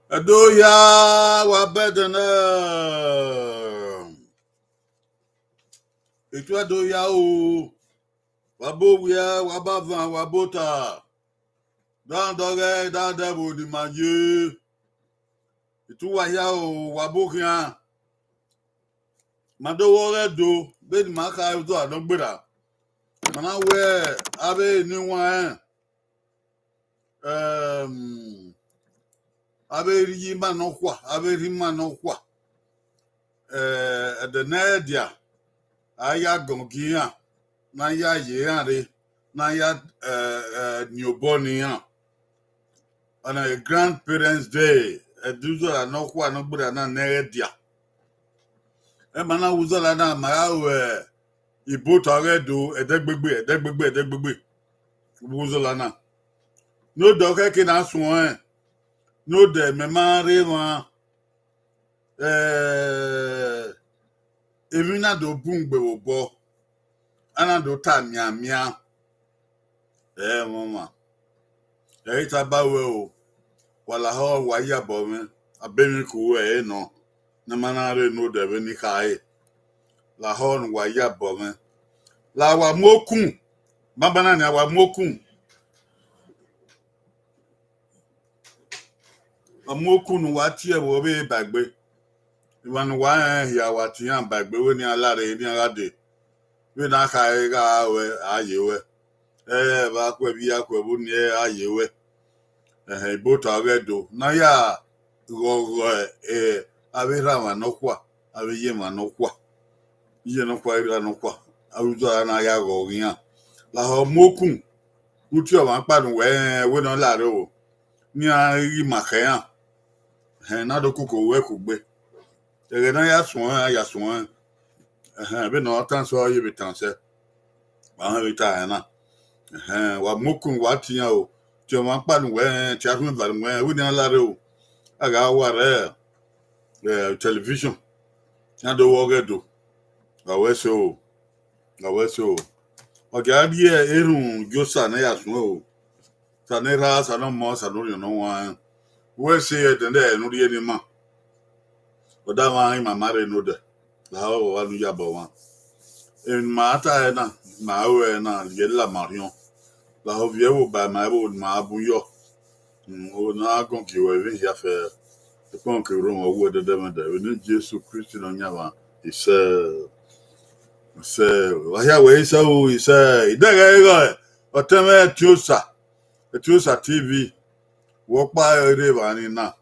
Adoya wabedana. Etu adoya o. Wabowia wabavan wabota. Dan dore dan debo di manje. Etu waya o wabokian. Mado wore do be di maka to adogbera. Mana we abe ni wan abe ri ma no kwa abe ri ma no kwa the nadia aya gongia na ya ye na ya newborn ya on a grandparents day eduzo no kwa no gbura na nadia e mana uzo la na ma we Ibota redo edegbegbe uzo la na no doke ke na suon no de me ma re wan Emina do bungbe obo ana do ta mia mama ita bawe o wala ho wa ya bo me abemi ku no na manare no de be ni kai la ho no wa ya bo me la wa mokun babana ni wa mokun amokun wa tie wo be bagbe iwan wa ya wa tian bagbe we ni alare ni alade we na kai ga we ayewe ba kwa bi akwa bu ni ayewe Ibota redo na ya go abira ma no kwa abiye ma no kwa iye no kwa ira no kwa awuzo na ya go yan la ho mokun uti o ma panu we no la re o ni a ri makan na do kuko we ku gbe tere na ya suwon be no tan so ye bitanse ba ha bita na wa mokun wa tiyan o ti o ma panu we ti a tun ba we ni la re o aga wa re television na do wo gedo awese o oga bi erun josa na ya sun o sanera sanomo sanori no wan we se de no ri ni ma oda wa mama re no de la o wa nu ya bo wan en mata na ma we na ye la marion la o vie wo ba ma bu yo o na gon ki we vi ya fe e kon ke ro mo wo de we ni Jesus Christ no nya wa ise wa ya we ise idere ego oteme Etiosa TV wo pa ere ba ni na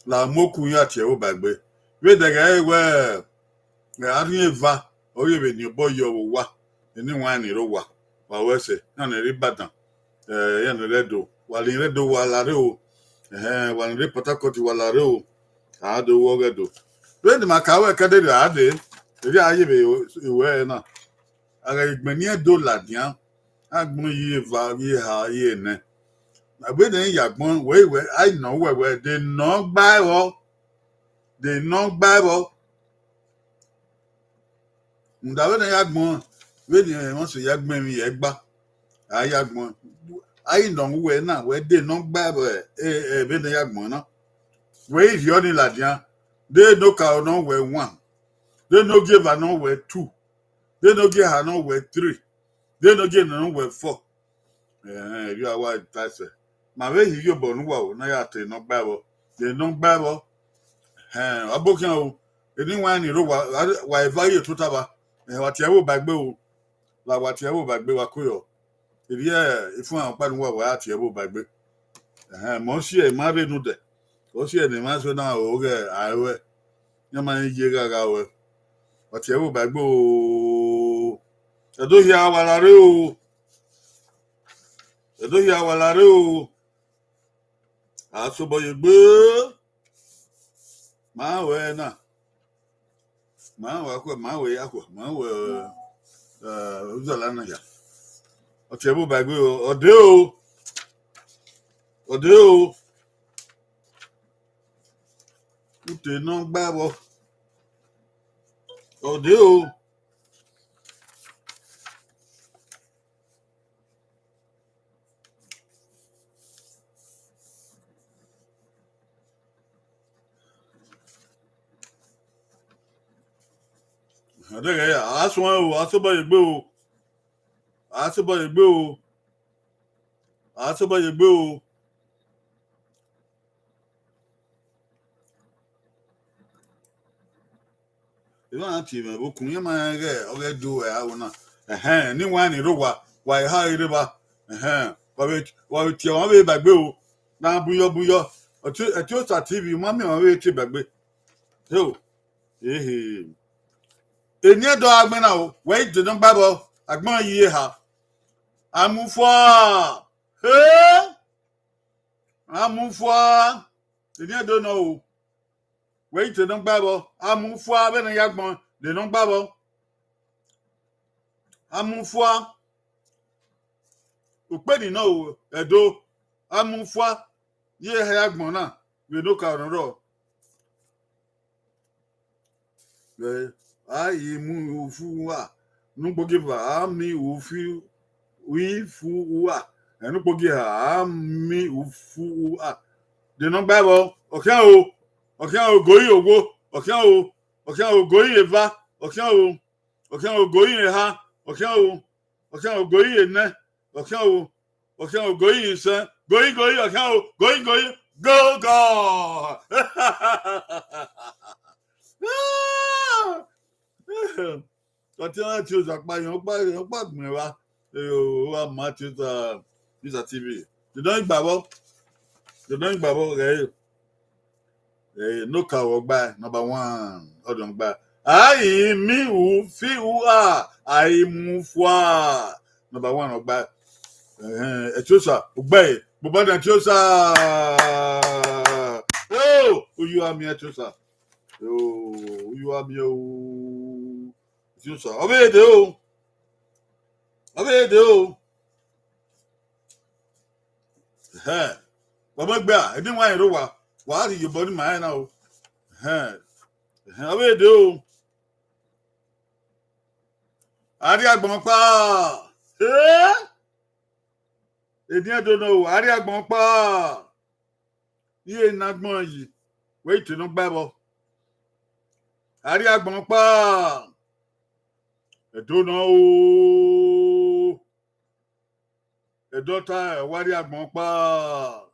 la moku ya tie wo bagbe we de ga ewe ari eva oye be ni boyo wo wa ni wan ni ro wa we se na ni ri badan yan redo wali redo walaro wali re patakoti walaro ado wogedo when makawe kadere ade ri aye be iwe na aga igbeni do ladian agbon yi va yi ha yi ne agbe den yagbon we I know we de no gba wo ndawe den yagbon we ni won so yagbon mi ye gba ayagbon I know we na we de no gba be den yagbon na we is your ladian they no ka no we one they no give her no we two they no give her no we three they no give no we four you are what that's it ma we yi yo bo nu wa o na ya te no gba bo they no gba bo abokin o eni wa ni ro wa evaluate to taba wa ti e wo bagbe o wa ti e wo bagbe wa koyo eri ifun àwọn pa nu wa ti e wo bagbe mo si e ma re nu de o si e ni ma so na o ge awe yan ma ye gaga we wa ti e wo bagbe o edo ya wa la re o asobo ye gbe ma we na ma wa ko ma we akwa ma we uzala na ya o ti e wo bagbe o ode o ute no gba bo ode o ade ya aso asobo ye gbe o asobo ye gbe o iwa ti me okun ye ma ge o ge do e awo na ni wa ni ro wa ha ire ba wa we ti won be bagbe o na buyo ati o sa tv ma mi won we ti bagbe yo eni edo agbe na o we de no gba bo agbon yi ha amufo eni edo no o we de no gba bo amufo be na yagbon de no gba bo amufo ope ni no o edo amufo ye ha yagbon na we no ka ro ayi mu ufu wa nugbogi ba ami ufi wi fu wa enugbogi ami ufu wa de no gba bo okan o goyi owo okan o goyi eva okan o goyi ha okan o goyi ene okan o goyi nsan goyi okan o goyi go ọtí wọn ti oṣù àpáyàn ọgbà gbìnrín wa wa máa ti oṣù visa tv dandan ìgbàgbọ́ rẹ̀ no ka ọgbà number one ọdún gbà ayi mi ò fi wà ayi mú fún wa number one ọgbà ẹtí oṣù ọgbà yìí bùbá náà tí oṣù oyú àmì ẹtí oṣù oyú àmì Jusa. Obede o. Baba gba, e din wa ero wa ri yo body my na o. Obede o. Ari agbon pa. E din do no, ari agbon pa. Iye nagbon yi. Wait no gba bo. Ari agbon pa. Edo no o edota wari agbon pa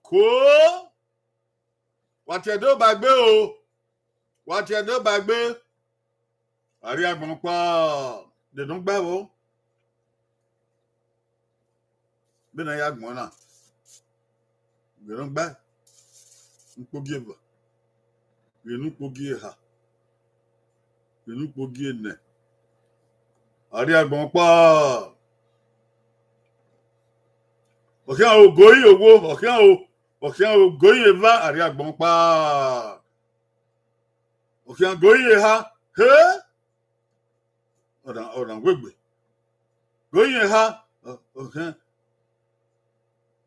ko wati edo bagbe ari agbon pa de don gba wo be na ya agbon na de don gba npogi eba enu pogi ha enu pogi ene ari agbon pa okay o goyi owo okay o goyi eva ari agbon pa okay goyi ha he odan gbegbe goyi ha okay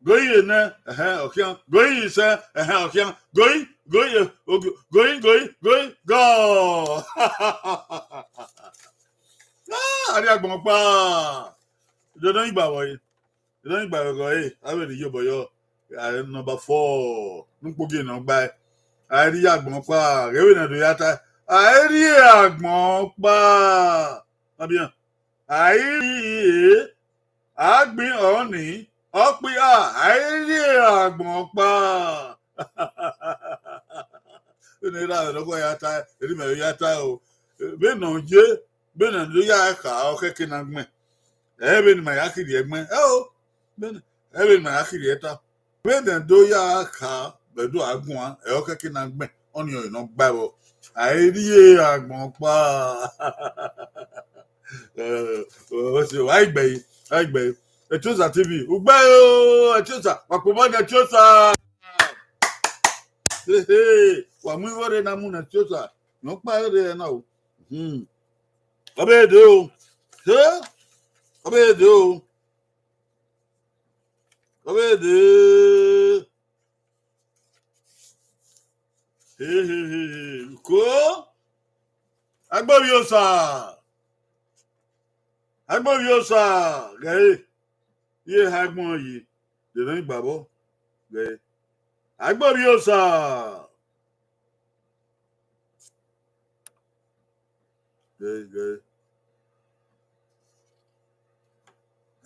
goyi ne okay goyi se okay goyi go ari agbon pa dodan igba wo yi dodan igba go yi awe ni yo boyo number 4 npogi na gba ari agbon pa rewe na do yata ari agbon pa abiyan ari agbin oni opi ari agbon pa ni ra lo go yata eri me yata o be no je be na do ya ka o keke na gbin ebe ni ma yakiri egben o be ebe ni ma yakiri eta be na do ya ka be do agun e o keke na gbin oni o ina gba o ari agbon pa o se wa igbe Echosa TV ugba o Echosa wapomo na Echosa wa mu wore na mu na Echosa no pa re na o obede o obede o obede ko agbobi osa ge ye hagbon yi de ran igbabo ge agbobi osa ge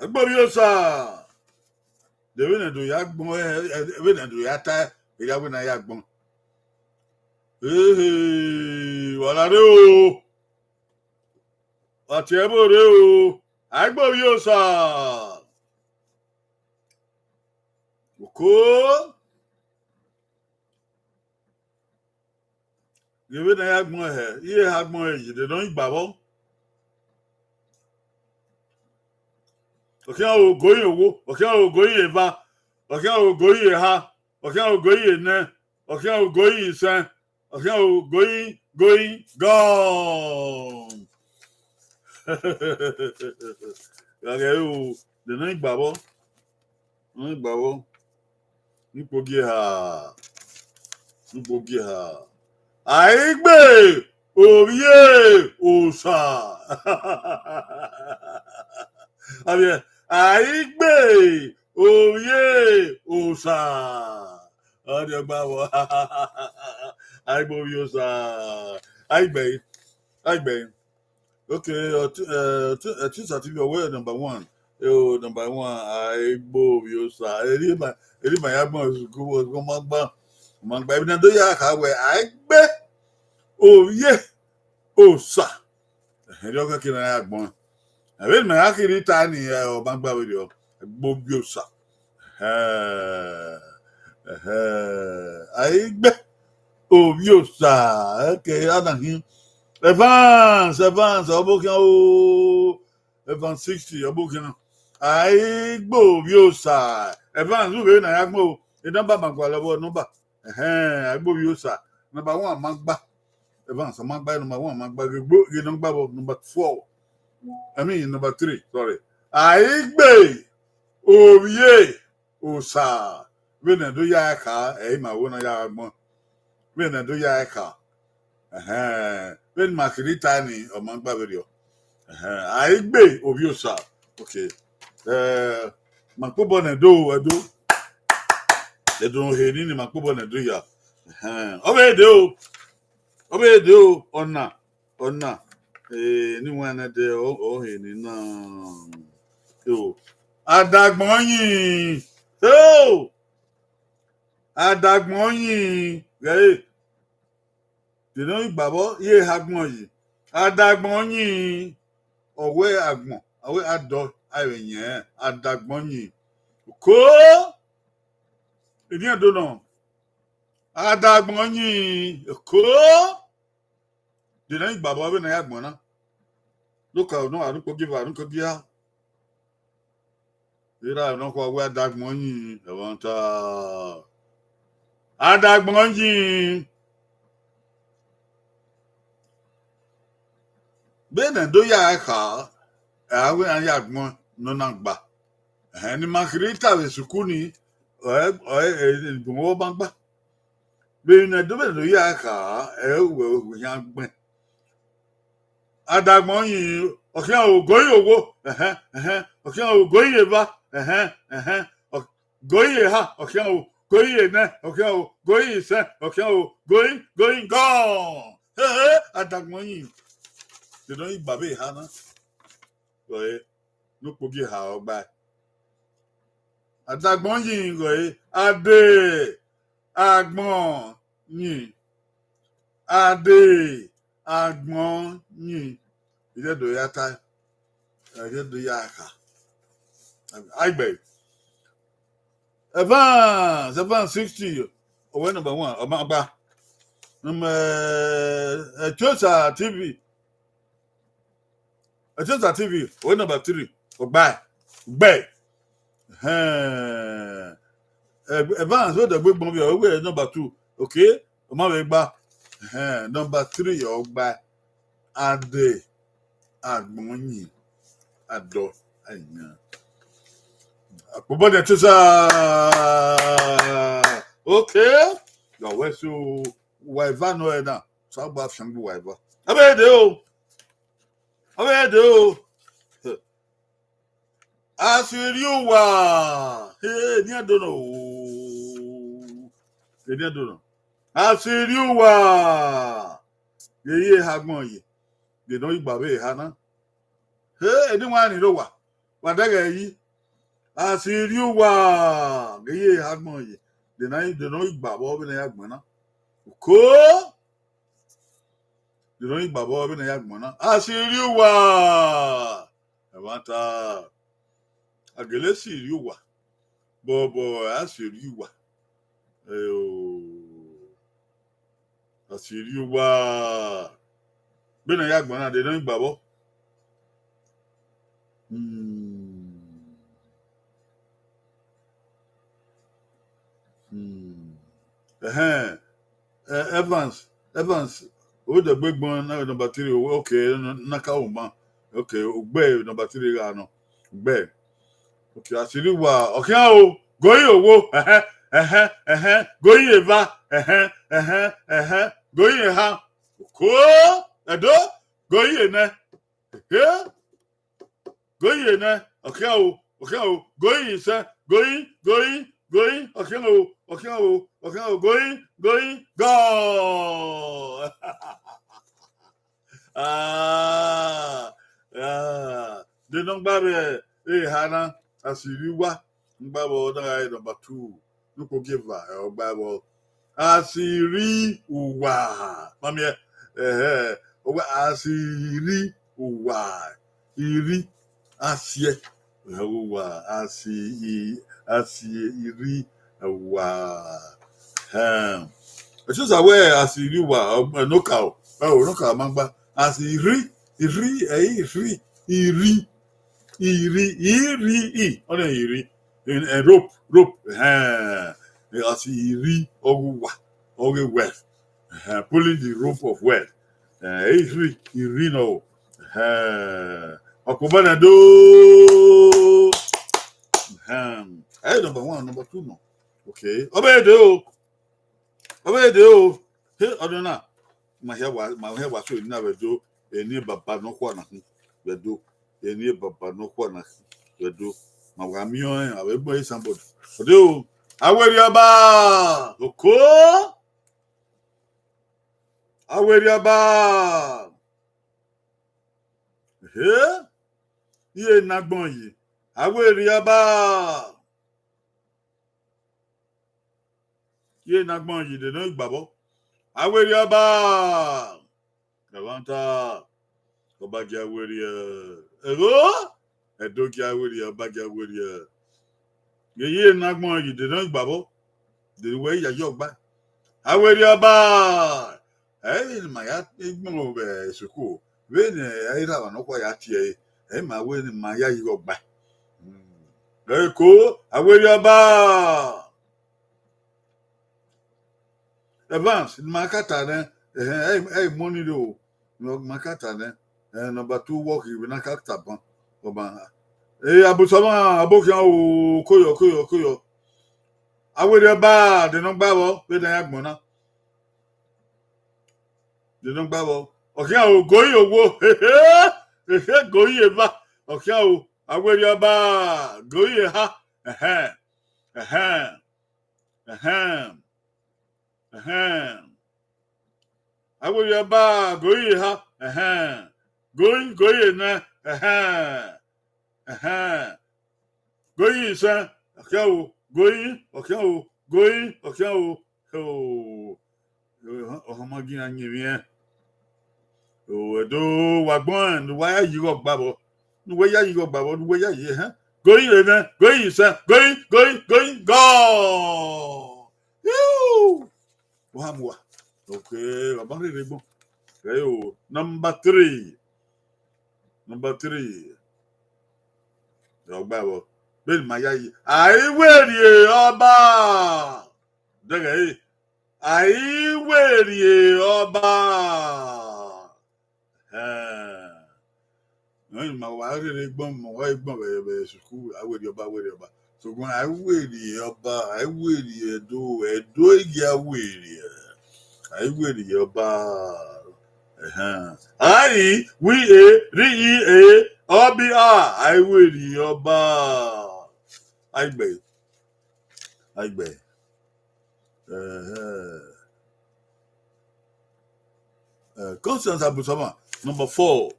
agbobi osa de we na do ya gbon we na do ya ta ya we na ya gbon wala re o ati ebo re o agbobi osa ko yewe na ya gbon iye ha gbon yi de don igbabo okay o goyi owo okay o goyi eva okay o goyi ha okay o goyi ne okay o goyi isen okay o goyi gone okay o de don igbabo nipogi ha aigbe orie osa abia aigbe orie osa odi ogba wo aigbe orie osa aigbe okay Echosa TV away number 1 number 1 aigbe orie osa eri ma ya gbon ko ma gba ibi na do ya ka we aigbe orie osa eri o ka kina ya gbon ebe ma yakiri ta ni o ba gba we o gbogbo osa aigbe orie osa okay adahin Evans obokin o Evans 60 obokin aigbe orie osa Evans we na ya gbon o number magba lowo number aigbe orie osa number 1 magba Evans magba number 1 magba gbo ge number 4 I mean number 3 sorry aigbe orie osa we na do ya ka ma wo na ya gbon we na do ya ka we ma kirita ni o magba we rio aigbe orie osa okay makpobo na do edo he ni makpobo na do ya obede o ona ni wọn na de o he ni na o adagbon yin re de no igbabo ye hagbon yi adagbon yin owe agbon owe ado ayen adagbon yin ko eni ado no adagbon yin ko de no igbabo we na ya gbon na look out no I don't give her Ira no kwa we dagmonyi e wanta. Adagmonyi. Bene do ya ka. Awe an yagbon no nangba. Ni makrita we sukuni. Bumo bangba. Bene do ya ka. We yagbon. Adagmonyi. Okay, o goyi owo. Okay, o goyi eba. Goyi ha. Okay, o goyi ne. Okay, o goyi se. Okay, o going gone. Adagmonyi. They don't eat baby hana. No pogi ha ogba. Adagmonyi goyi. Ade. Agbon yin. Ade. Agbon yin. Ide do yata. Ide do yaka. Agbe. Evan 60. Owe number 1. Omagba. Chosa TV. Chosa TV. Owe number 3. Ogba. Gbe. Evan so the big bomb owe number 2. Okay? Omagba. Number 3 ogba. Ade. Agbonyin. Ado. Aina. Bobo de Chosa. Okay. Your way so waiva no na. So gba fiangu waiva. Abede o. Asiriwa. Ni adono. Ni adono. Asiriwa. Yeye hagbon yi. De no igbawe hana. Ni wa ni lo wa. Wa daga yi. Asiriwa. Yeye hagbon yi. De no igbawo bi na yagbon na. Ko de no igbawo bi na yagbon na. Asiriwa. Ewanta. Agele siriwa. Bobo asiriwa. Asiriwa. Bi na yagbon na de no igbawo. Evans. O the big one na number 3. Okay, naka uma. Okay, ogbe number 3 ga no. Ogbe. Okay, asiriwa. Okay o. Goyi owo. Goyi eva. Goyi ha. Ko. Edo. Goyi ene. Goyi ene. Okay o. Goyi se. Goyi. Okay o. Goyi. Go. De non babe. Hana. Asiriwa. Mbabo na number 2. Nuko giva. Mbabo. Asiri uwa. Mami. Asiri uwa. Iri. Asie. Uwa. Iri. Uwa. It's just aware asiriwa. Noka. Noka mangba. Asiri. Iri. Only iri. In a rope. As iri ogwa. Oghe west. Pulling the rope of wealth. Iri no. Okubana do. Number 1, number 2 no. Okay. Obede o. Hey, odona. My hair was so na wedo. Eni baba no kwa na wedo. Eni baba no kwa na wedo. Ma wa mi on awe boy somebody. Odo. Aweriaba. Oko. Aweriaba. Iye nagbon yi. Aweriaba. Iye nagbon yi de no igbabo. Aweriaba. Levanta. Obagi aweria. Ego. Edogi aweria. Obagi aweria. Iye nagbon yi de no igbabo. De we ya yogba. Aweriaba. Ma ya igmo be suku. We ne ira wa no kwa ya tie. Ma we ni ma ya yogba. Eko, Aweriaba. Advance, Makata, hey, money do. No, Makata, number 2 walk, you will not cut up. Hey, Abusama, Abokan, Koyo. Aweriaba, the number, the Agmona. The number, okay, I'll go your wo. Go ye ba. Okay, Aweriaba, go ye ha. Ahem. Aweriaba, go ye ha. Going, na. Go ye, sir. Okay, going, okay, going, okay, oh, Homogina, you oh, do Wagbon, the way you got babble. The way you got babble, the way you, huh? Going, sir. Going, go. You. Wahamwa. Okay, about it. Okay, number 3. Your babble. Bill Mayayi. I will ye, Oba. Dagay. I will ye, Oba. My wife, my wife, school. I will your ba. So when I will ye, Oba, I will ye do a ya will ye. I will your ba. I we a OBR. I will your ba. I bet. Constance Abusama, number 4.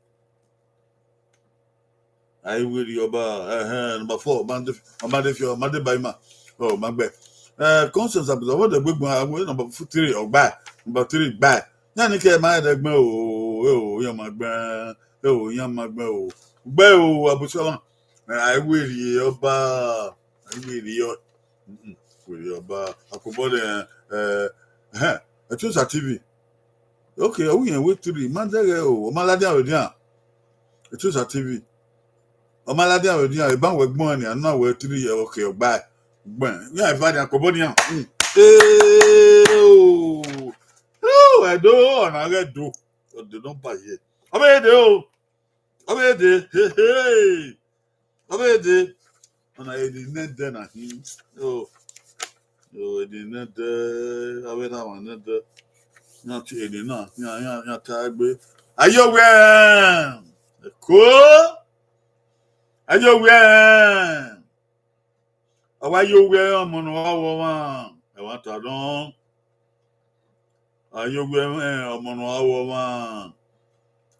I will your ba. Number 4. Mande Baima. Oh, my bad. Constance Abusama, the big one, number 3 or back. Number 3 back. Nanny came my dog. Oh, young my grand. Oh, young my bro. Bell Abusama. I will your ba. I will your. With your ba. I could bother. I choose a TV. Okay, we can wait 3. Mandere o, Omaladia Odia. I choose a TV. Omaladia Odia, a bank with money, and now we're 3. Okay, bye. When we have had a Cobodia. Oh, I don't, I do. They don't buy it. Obey, and I didn't then at him. Oh, I didn't, I went out on it. Not to any, not tired, but are you aware? Cool? Are you aware? How are you aware? I'm on one. I want to know. Are you aware? I'm on one.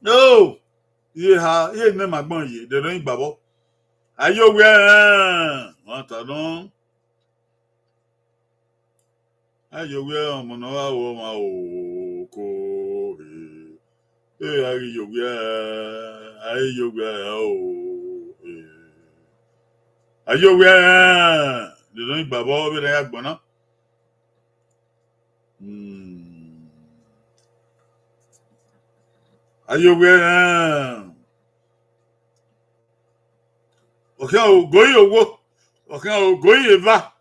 No, yeah, you never my money. They don't bubble. Are you aware? Want to know? Are you aware? I'm on one. Cool. Hey, are you aware? Are you aware? Oh, are you aware? They don't bubble over there, Bona. Are you aware? Okay, I'll go your work. Okay, I'll go your va.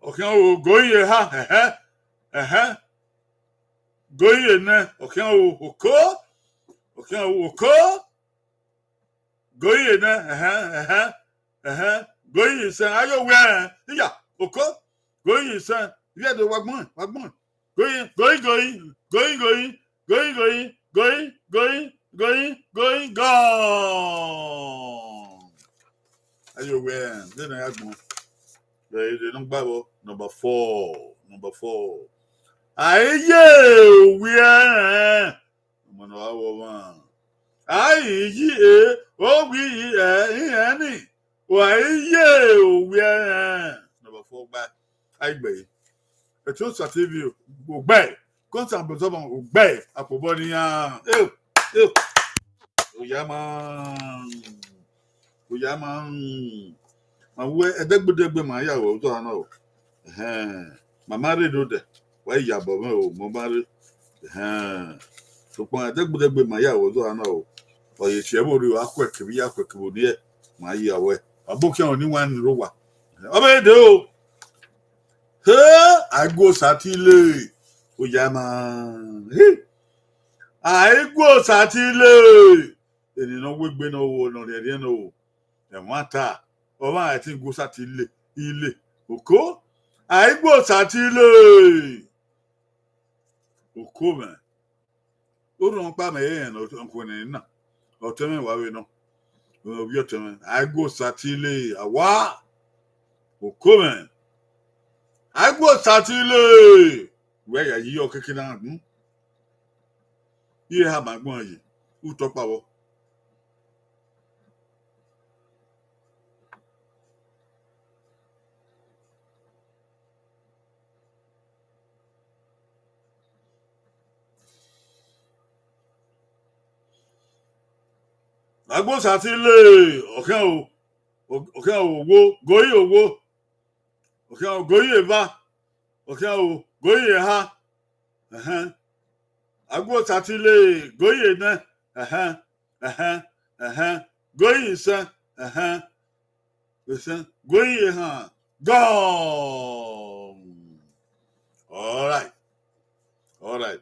Okay, I'll go your ha. Go your na. Okay, I'll go. Okay, I'll go. Go your na. Go your son. Are you aware? Yeah, okay. Go your son. Yeah, the wagman. Going, gone. Are you aware? Then I had more. They don't babble. Number 4. Aye, we are. I'm one. Aye, any. Why, we are. Number 4 back. I bay. A chose at TV. Obey. Constant but someone obey. A Pobonia. Uyaman. My way a debut my yaw, do I know? My married daughter. Why yabo, Mobile? So my debut my yaw, do I know? Or you shall do a quick, be a quick, my year away. Abokia only one rowa. Obedo. Hey, I go satile. Oyama. Hey, I go satile. Eni no wegbe no wo no de no. E wata. Oba I think go satile. Ile. Oko? I go satile. Oko man. O ron pa me yen no nkone na. O teme wa we no. Obi oteme. I go satile. Awa. Oko man. I go satile. Where ya yi o keke na gun. Ye ha magbon yi. U to pa wo. Agbo satile. Okan o wo. Goyi owo. Okan o goyi eva. Okan o goyi ha. Agbo satile. Goyi na. Goyi isa. Listen. Goyi ha. Gone. All right.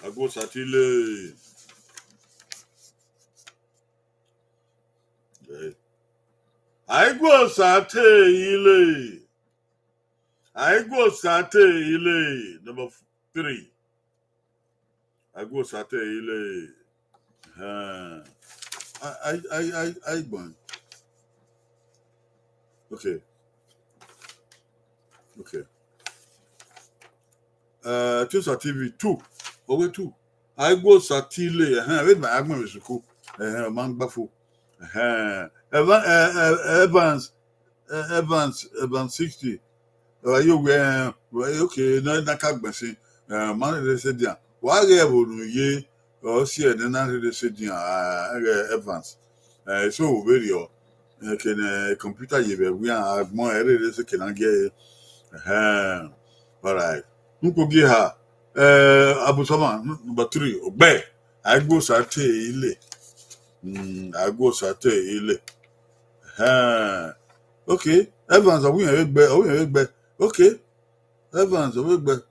Agbo satile. Agbo satile. Number 3. Agbo satile. I going. Okay. Tusa TV 2. Oghe 2. Agbo satile. Wait my agbo is cool. Man bafo. Evans 60. You okay, no na ka gbese. Man dey say dia. Wa ge bonu ye o si e na dey say dia Evans. So very o. Can computer ye be we are more dey say can get all right. Nkogi ha Abusama number 3 Oghe. Agbo sate ile. Agbo sate ile. Okay. Evans we egbe. Okay. Evans we egbe.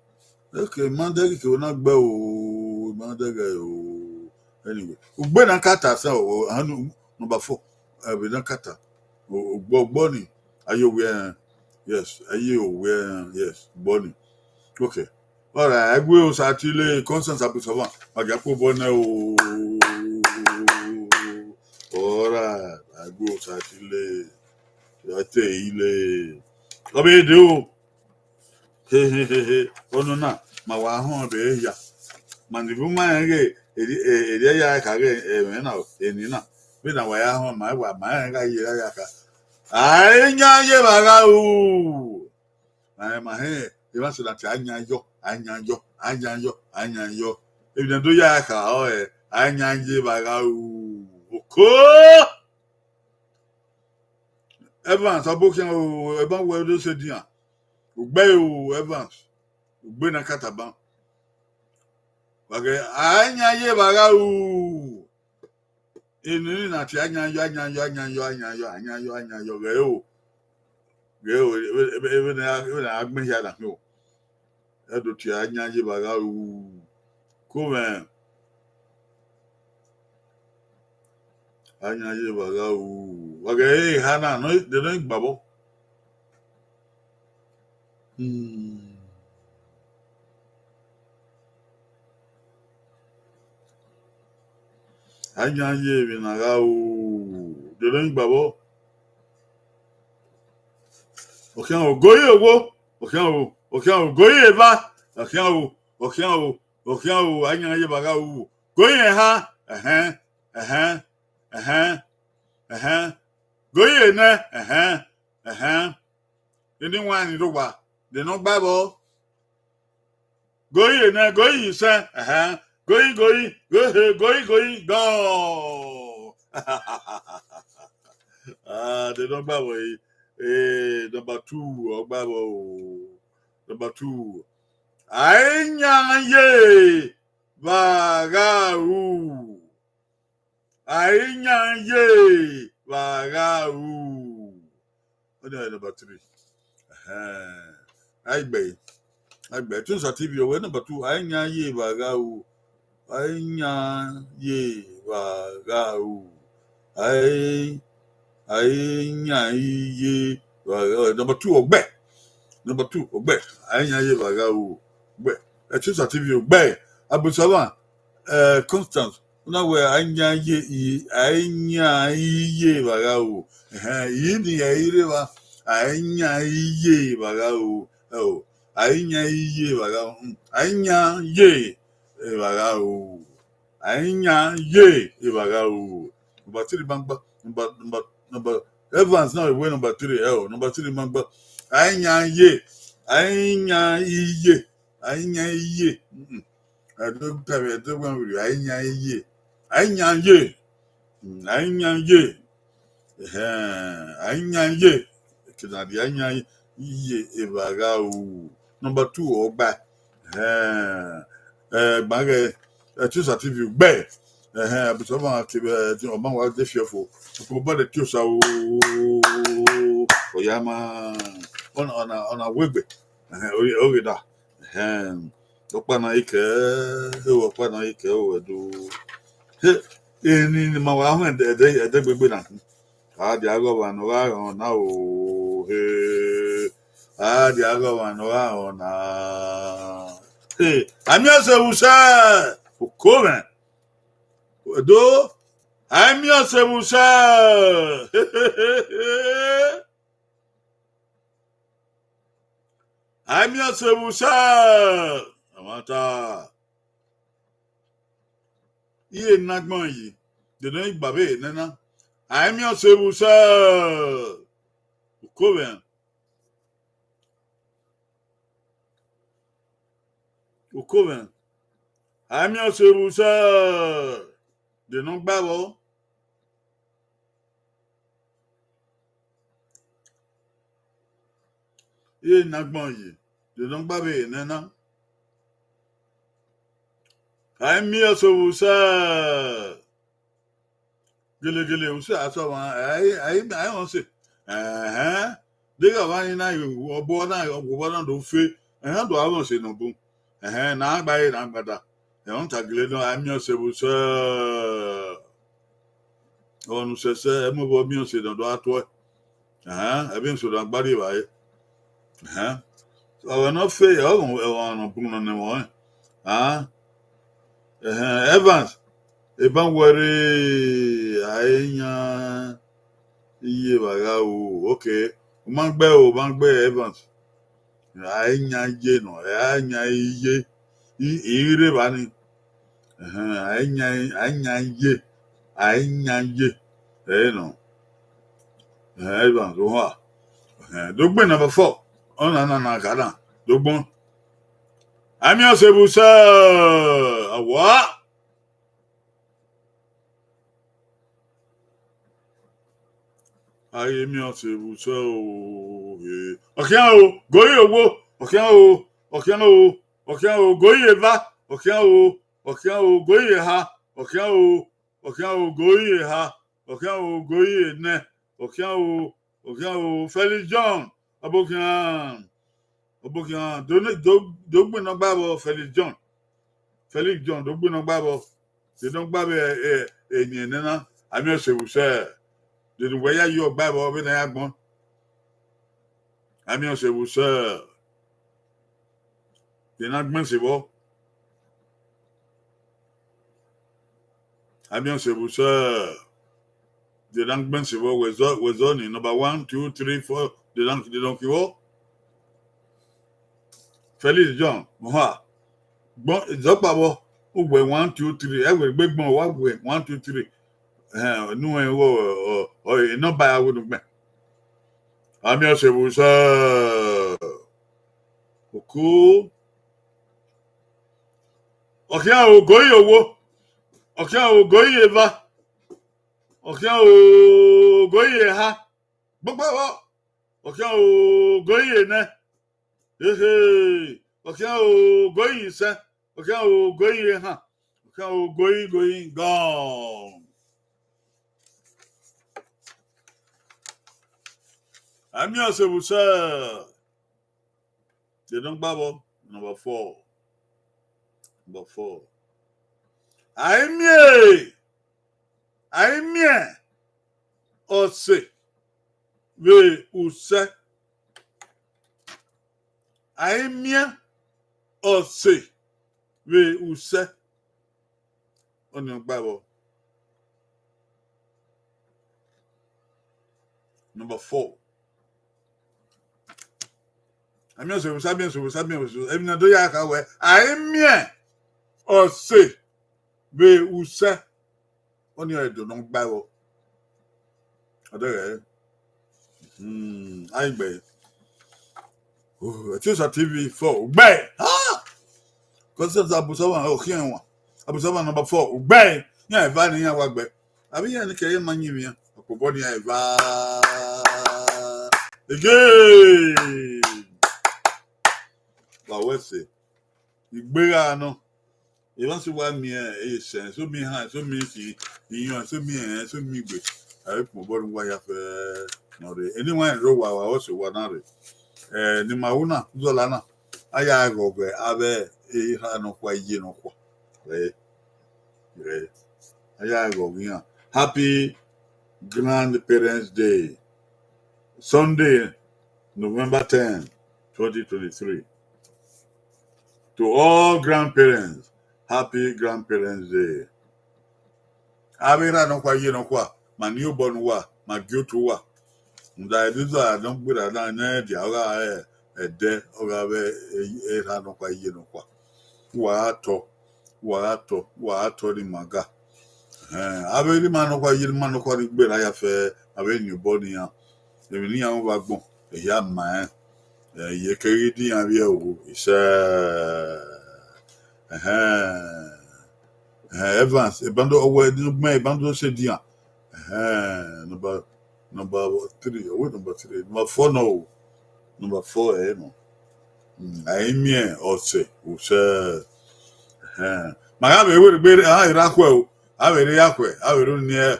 Okay, Mandegi ke na gbe o. Mandegi o. Anyway, Ogbe na kata sa o number 4. We na kata. Ogbo ni. Ayo we yes, ayo yes, boni. Okay. All right, Agbo o satile Constance Abusama. Magapo bona o. All right, Agbo satile. Ate ile. Obedo o. Onu na ma wa ho be ya manibu ma ge eri ya ka ge me na eni na be na wa ya ho ma ga ye ya ka ai nya ye ba ga u ma he e ba so that anya yo e bi do ya ka o anya ye ba ga u oko Evans abokin o e ba wo do se dia Ogbe o Evans Ogbe na kataban wage anya ye baga u eni na ti anya yo ge o e na agbe ya na no e do ti anya ye baga u come anya ye baga u wage ha na no de no gbabo anya ye bi na ga u de no gbabo okian o goyi owo okian o goyi eva okian o anya ye baga u goyi ha goyi na Any one do wa they no Bible goyi na goyi say goyi go they no Bible number 2 or Bible number 2 anya ye baga u anya ye Bagau. What is number 3? I bet. Two TV. When number 2, I ye bagau. I ye bagau. I ye bagau. Number 2, Oghe. Number 2, Oghe. I ye bagau. Oghe. Two TV. Oghe. Abusava. Constance. Na we anya ye bagau. Yini ya ireba anya ye bagau. Oh, anya ye bagau. Anya ye bagau. Anya ye bagau. Number 3 bangba. Number Evans now we number 3. Oh, number 3 bangba. Anya ye. Anya ye. Anya ye. I don't tell me, I don't want to. I ye. I ye. Kìnàdì anya ye ìbàgà number 2 ọgbà gbàgẹ tí sàtìfì gbẹ àbùsọ̀bọ̀n àti tí ọmọ wa dé fiẹ̀fọ̀ ọkọ̀ bọ́dẹ̀ tí ó sà ọ̀yà máa ọ̀nà wẹ̀gbẹ̀ orí dà ọ̀pànà ikẹ̀ ọ̀pànà ikẹ̀ ọ̀wẹ̀dọ̀ ẹni ni mà wà áhùn ẹ̀dẹ́gbẹ̀gbẹ̀ náà. Adiago vanora na o he Adiago vanora na he amia se usa ukome do amia se usa amia se usa amata iye nagbon yi de no igbabe nena Amia sebusa Ukoven Amia sebusa de non babo ye nagbon yi de non babe nena Amia sebusa gele usa aso wa I won say diga wani na obo na do fe do awon se no bu na agbaye na agbada on tagile no amio sebusa onu sese emu bo mi o se do ato ebi so do agbari wa so no fe on bu no ne mo Evans Eban were ainya iye bagau okay Bangbe Evans ainya ye no ainya iye ire bani ainya ye no Evans oha dogbe number 4 ona na gada dogbon amia sebusa awa Ayé mi ọ̀sẹ̀ ìbùsọ̀ òòhè. Ọ̀kíá o, gòyè owó, ọ̀kíá o, gòyè va, ọ̀kíá o, gòyè ha, ọ̀kíá o, gòyè ha, ọ̀kíá o, gòyè nẹ, ọ̀kíá o, Felix John, abókíá, dógbìnà gbàbọ̀ Felix John, dógbìnà gbàbọ̀, dédógbàbẹ̀ ènìyàn nínú, àmì ọ̀sẹ̀ ìbùsọ̀ the way you Bible over there, one. I mean, say, well, sir, you're not mentionable. I mean, say, well, sir, the don't mentionable was only number 1, 2, 3, 4. The don't go. Felix John, Moha. Bon, it's up about 1, 2, 3. Every big one, 1, 2, 3. No, or not by I wouldn't be. I'm your sir. Cool. Okay, I will go your work. Okay, I will go your okay, I will go your ha. Okay, I will go your ne. Okay, I will go your son. Okay, I will go your ha. Okay, I will go gone. I'm your sir. They don't babble. Number 4. Number 4. I'm Ose. We use. I'm Ose. We use. On your Bible. Number 4. I'm your service. I'm your service. I'm your service. I'm not doing it. I'm Ose. We use. On your Bible. Other. I bet. It is a TV 4. Bang! Ah! Because it's a Busawa, okay, one. Abusawa number 4. Bang! Yeah, Vanny, I work back. I mean, I can't manage a body. I again. But what's it? You bring no. You want to want me a sense. So me, so me, you are so me, so me. I hope my body wire for anyone row. I also want it. Ni mauna zolana aya gogwe abe ha no kwa yi no kwa re aya gogwe. Happy Grandparents Day, Sunday, November 10, 2023. To all grandparents, happy Grandparents Day. Abe ha no kwa yi no kwa ma newborn wa ma gyoto wa nda this I don't put that na dia oga ede oga be ha no kwa yi no kwa wa ato ni maga abe ni manokwa yiri manokwa ni gbe ya fe abe ni body ya e ni ya ba gbon e ya ma ye keri di ya bi o ise Evans e bando owe ni me bando se di ya number 3 o number 3 number 4 no number 4 no ai mie ose o se Magabe we be irakwe o awere yakwe awere ni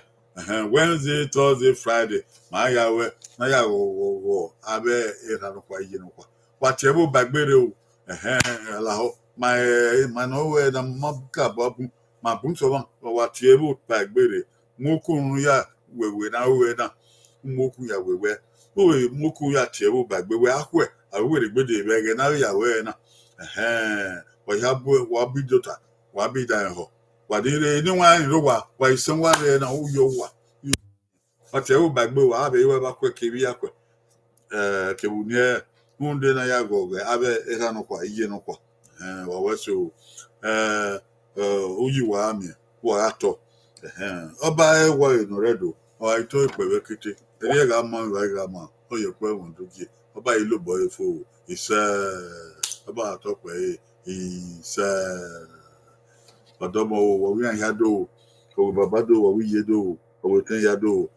Wednesday Thursday Friday ma ya we na ya wo abe iranu kwa yi no kwa watebo bagbere o la ho my no we na mabka babu ma bun so ban watebo bagbere moku ya wewe na moku ya wewe o moku ya tebo bagbewe akwe awere gbede bege na ya we na wa ya bo wa bidota wa bi dan ho wa dire ni wan ro wa isen wa re na uyo wa ate u bagbe wa abe we ba kwa kebi akwa ke wunie hunde na ya goge abe era no kwa iye no kwa wa weso uyi wa ami wa ato oba e wa no redo o ito ipewe kete eri ga ma o ye pe won doji oba ilo boy fo ise oba ato pe ise Odomo wa wi yado o babado wa wi yedo o wetan yado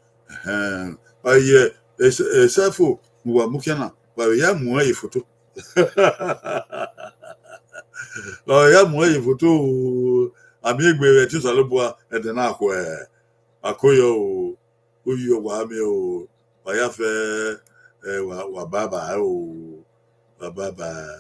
aye esafo wa mukiana wa ya mu ayi photo o ya mu ayi photo ami egbe ti so lobo e de na ko akoyo o yo wa mi o wa ya fe wa baba o baba